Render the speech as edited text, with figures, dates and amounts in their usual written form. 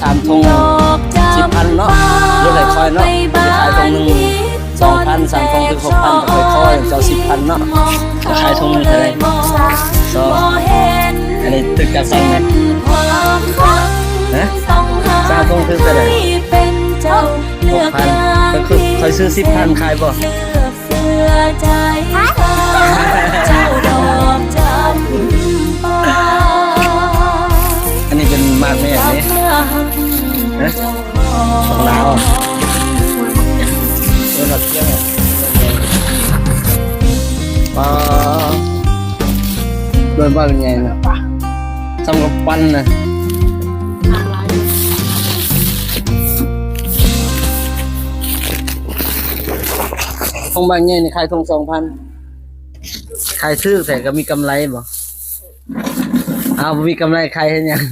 3 ถุง 10,000 เนาะเดี๋ยวค่อยๆเนาะจะขายถุงหนึง 2,000 3 ถุงถึง 6,000 ก็ค่อยๆเจ้า 10,000 เนาะจะขายถุงหนึงเท่าไหร่อันนี้ตึกกระสังนะฮะ3 ถุงคือเท่าไหร่ 6,000 ก็คือค่อยซื้อ 10,000 ขายบ่ อันนี้เป็นมากแม่นี่นะของลาวเออเราเที่ยวปลาโดนบ้าเป็นไงนะทำกับปั้นนะทงบางไงนี่ขายทง 2,000 ขายซื้อแต่ก็มีกำไรบ่อ้าวมีกำไรขายเห็นยัง